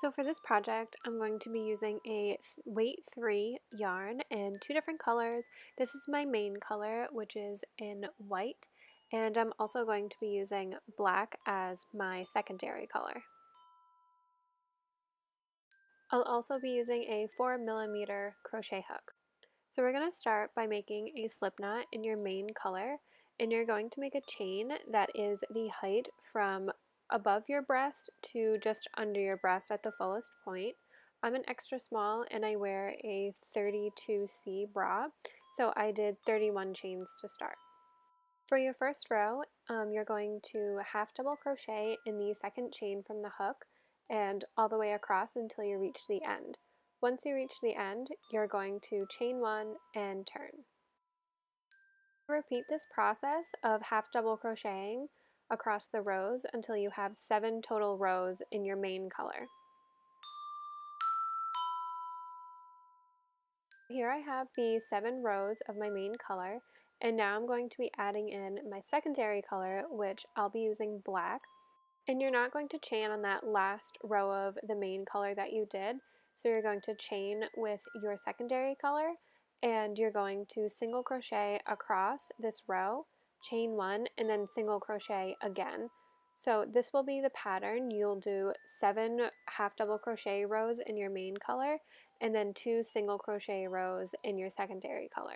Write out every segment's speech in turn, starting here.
So for this project, I'm going to be using a weight 3 yarn in two different colors. This is my main color, which is in white, and I'm also going to be using black as my secondary color. I'll also be using a 4mm crochet hook. So we're going to start by making a slip knot in your main color, and you're going to make a chain that is the height from above your breast to just under your breast at the fullest point. I'm an extra small and I wear a 32C bra, so I did 31 chains to start. For your first row, you're going to half double crochet in the second chain from the hook and all the way across until you reach the end. Once you reach the end, you're going to chain one and turn. Repeat this process of half double crocheting across the rows until you have 7 total rows in your main color. Here I have the 7 rows of my main color, and now I'm going to be adding in my secondary color, which I'll be using black. And you're not going to chain on that last row of the main color that you did, so you're going to chain with your secondary color, and you're going to single crochet across this row, chain one, and then single crochet again. So this will be the pattern. You'll do 7 half double crochet rows in your main color, and then 2 single crochet rows in your secondary color.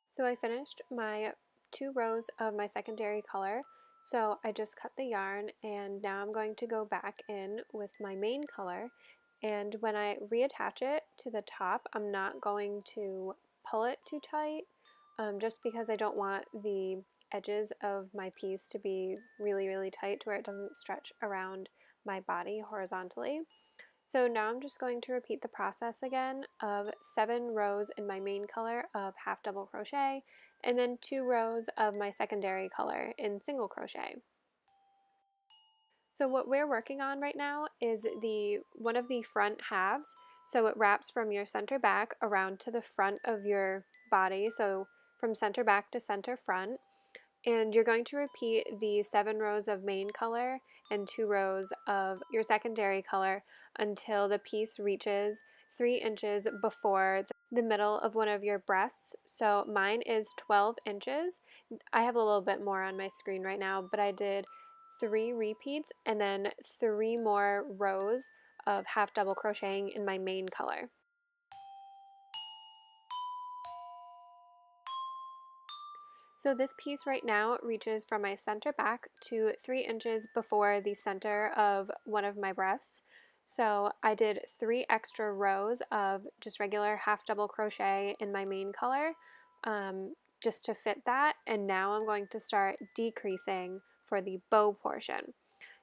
So I finished my 2 rows of my secondary color, so I just cut the yarn and now I'm going to go back in with my main color, and when I reattach it to the top, I'm not going to pull it too tight just because I don't want the edges of my piece to be really tight to where it doesn't stretch around my body horizontally. So now I'm just going to repeat the process again of 7 rows in my main color of half double crochet and then 2 rows of my secondary color in single crochet. So what we're working on right now is one of the front halves. So it wraps from your center back around to the front of your body, so from center back to center front. And you're going to repeat the 7 rows of main color and 2 rows of your secondary color until the piece reaches 3 inches before the middle of one of your breasts. So mine is 12 inches. I have a little bit more on my screen right now, but I did 3 repeats and then 3 more rows of half double crocheting in my main color. So this piece right now reaches from my center back to 3 inches before the center of one of my breasts. So I did 3 extra rows of just regular half double crochet in my main color just to fit that, and now I'm going to start decreasing for the bow portion.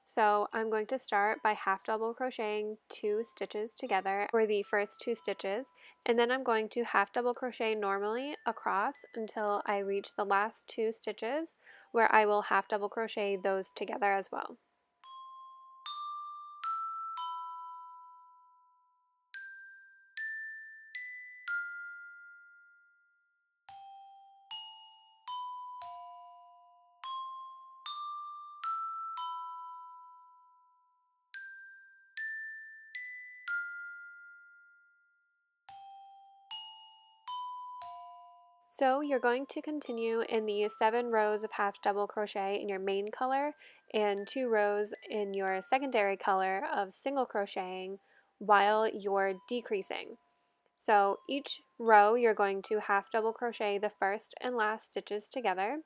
So I'm going to start by half double crocheting 2 stitches together for the first 2 stitches, and then I'm going to half double crochet normally across until I reach the last 2 stitches, where I will half double crochet those together as well. So you're going to continue in the 7 rows of half double crochet in your main color and 2 rows in your secondary color of single crocheting while you're decreasing. So each row you're going to half double crochet the first and last stitches together.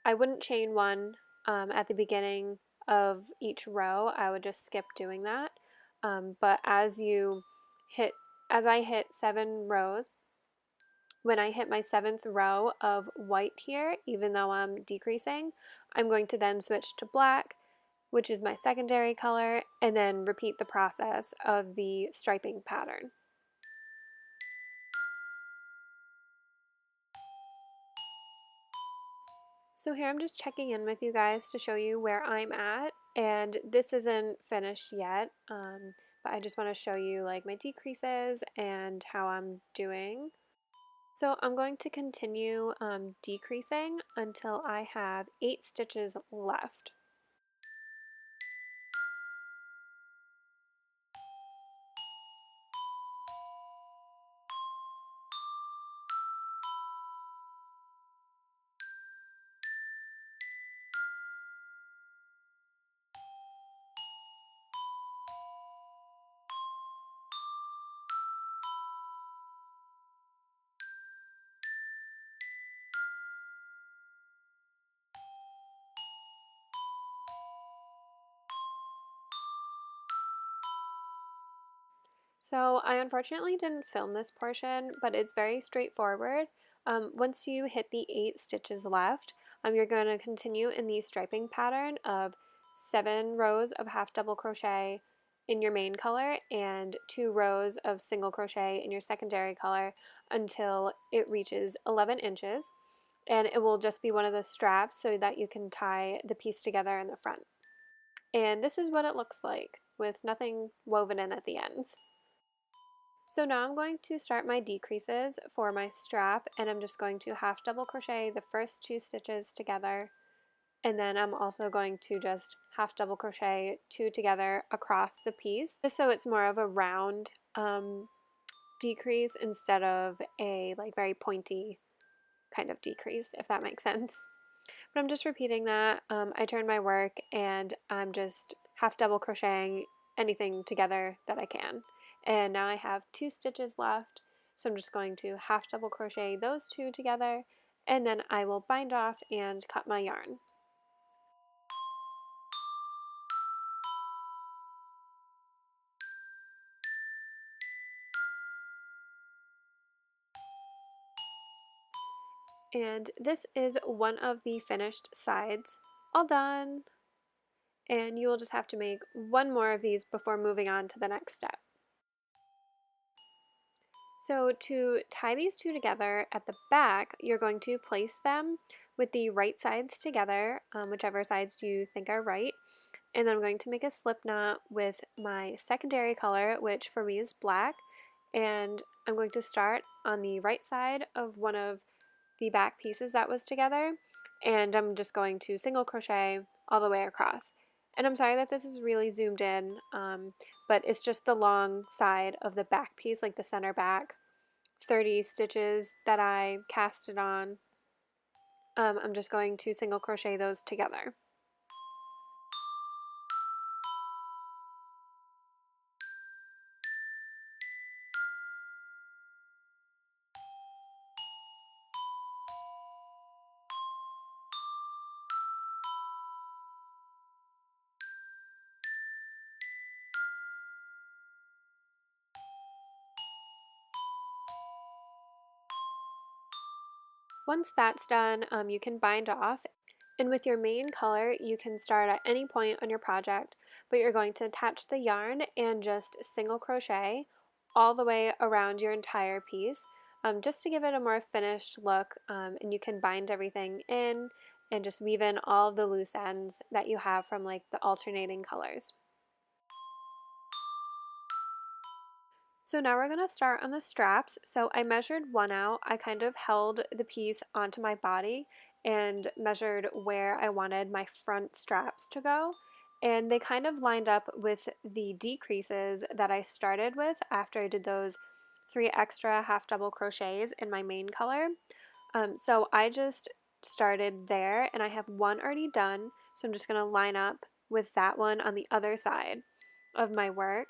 I wouldn't chain one at the beginning of each row. I would just skip doing that. but as I hit 7 rows, when I hit my 7th row of white here, even though I'm decreasing, I'm going to then switch to black, which is my secondary color, and then repeat the process of the striping pattern. So here I'm just checking in with you guys to show you where I'm at, and this isn't finished yet, but I just want to show you like my decreases and how I'm doing. So I'm going to continue decreasing until I have 8 stitches left. So I unfortunately didn't film this portion, but it's very straightforward. Once you hit the 8 stitches left, you're going to continue in the striping pattern of 7 rows of half double crochet in your main color and 2 rows of single crochet in your secondary color until it reaches 11 inches. And it will just be one of the straps so that you can tie the piece together in the front. And this is what it looks like with nothing woven in at the ends. So now I'm going to start my decreases for my strap, and I'm just going to half double crochet the first 2 stitches together, and then I'm also going to just half double crochet 2 together across the piece, just so it's more of a round decrease instead of a like very pointy kind of decrease, if that makes sense. But I'm just repeating that. I turn my work and I'm just half double crocheting anything together that I can. And now I have 2 stitches left, so I'm just going to half double crochet those 2 together, and then I will bind off and cut my yarn. And this is one of the finished sides, all done. And you will just have to make one more of these before moving on to the next step. So to tie these 2 together at the back, you're going to place them with the right sides together, whichever sides you think are right. And then I'm going to make a slip knot with my secondary color, which for me is black. And I'm going to start on the right side of one of the back pieces that was together. And I'm just going to single crochet all the way across. And I'm sorry that this is really zoomed in, but it's just the long side of the back piece, like the center back 30 stitches that I casted on. I'm just going to single crochet those together. Once that's done, you can bind off. And with your main color, you can start at any point on your project, but you're going to attach the yarn and just single crochet all the way around your entire piece, just to give it a more finished look, and you can bind everything in and just weave in all of the loose ends that you have from like the alternating colors. So now we're going to start on the straps. So I measured one out. I kind of held the piece onto my body and measured where I wanted my front straps to go. And they kind of lined up with the decreases that I started with after I did those 3 extra half double crochets in my main color. So I just started there and I have one already done. So I'm just going to line up with that one on the other side of my work.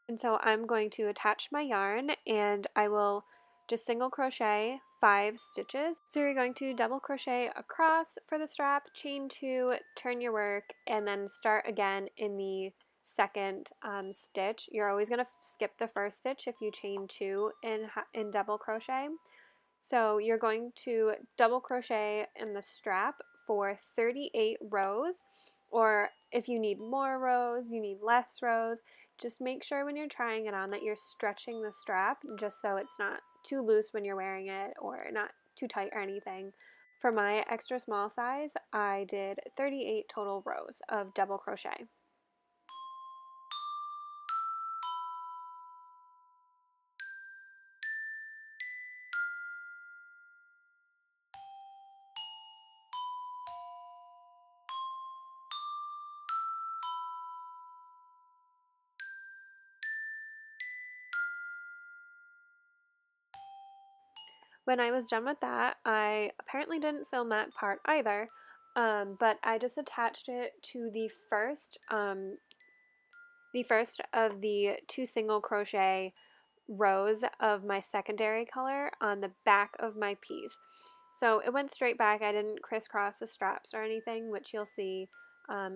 And so I'm going to attach my yarn and I will just single crochet 5 stitches. So you're going to double crochet across for the strap, chain 2, turn your work, and then start again in the second stitch. You're always going to skip the first stitch if you chain 2 in double crochet. So you're going to double crochet in the strap for 38 rows, or if you need more rows, you need less rows, just make sure when you're trying it on that you're stretching the strap just so it's not too loose when you're wearing it or not too tight or anything. For my extra small size, I did 38 total rows of double crochet. When I was done with that, I apparently didn't film that part either, but I just attached it to the first of the 2 single crochet rows of my secondary color on the back of my piece. So it went straight back. I didn't crisscross the straps or anything, which you'll see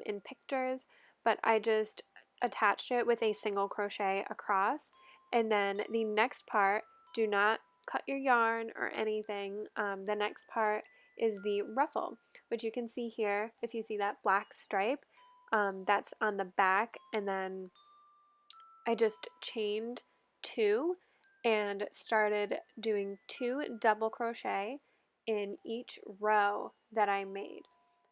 in pictures, but I just attached it with a single crochet across. And then the next part, do not cut your yarn or anything. The next part is the ruffle, which you can see here. If you see that black stripe, that's on the back, and then I just chained 2 and started doing 2 double crochet in each row that I made.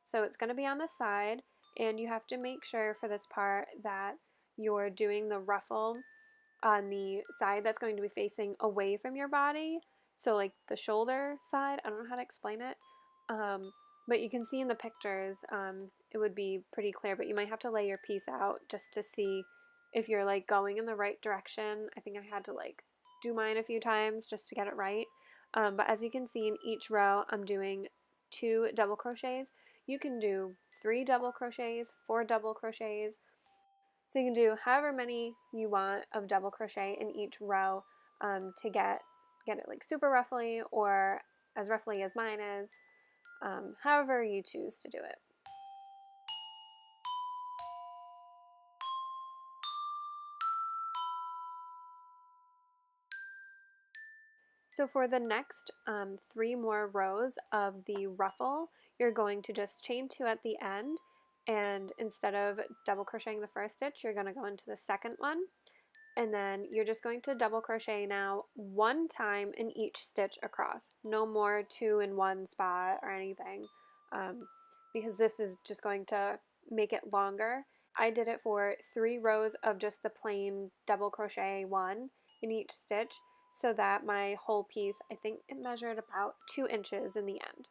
So it's going to be on the side, and you have to make sure for this part that you're doing the ruffle on the side that's going to be facing away from your body. So like the shoulder side, I don't know how to explain it. But you can see in the pictures, it would be pretty clear, but you might have to lay your piece out just to see if you're like going in the right direction. I think I had to like do mine a few times just to get it right. But as you can see in each row, I'm doing 2 double crochets. You can do 3 double crochets, 4 double crochets. So you can do however many you want of double crochet in each row to get it like super ruffly or as ruffly as mine is, however you choose to do it. So for the next 3 more rows of the ruffle, you're going to just chain 2 at the end, and instead of double crocheting the first stitch, you're going to go into the second one, and then you're just going to double crochet now 1 time in each stitch across. No more 2 in 1 spot or anything, because this is just going to make it longer. I did it for 3 rows of just the plain double crochet 1 in each stitch, so that my whole piece, I think it measured about 2 inches in the end.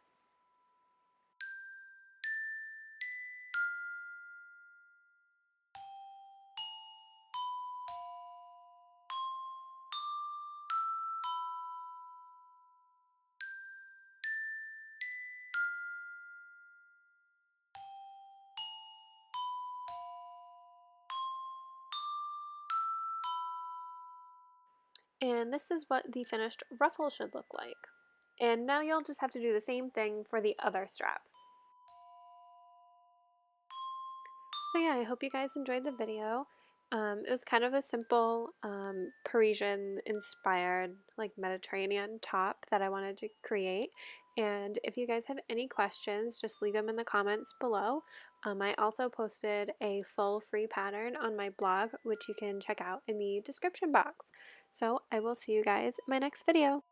And this is what the finished ruffle should look like. And now you'll just have to do the same thing for the other strap. So yeah, I hope you guys enjoyed the video. It was kind of a simple Parisian inspired like Mediterranean top that I wanted to create. And if you guys have any questions, just leave them in the comments below. I also posted a full free pattern on my blog, which you can check out in the description box. So I will see you guys in my next video.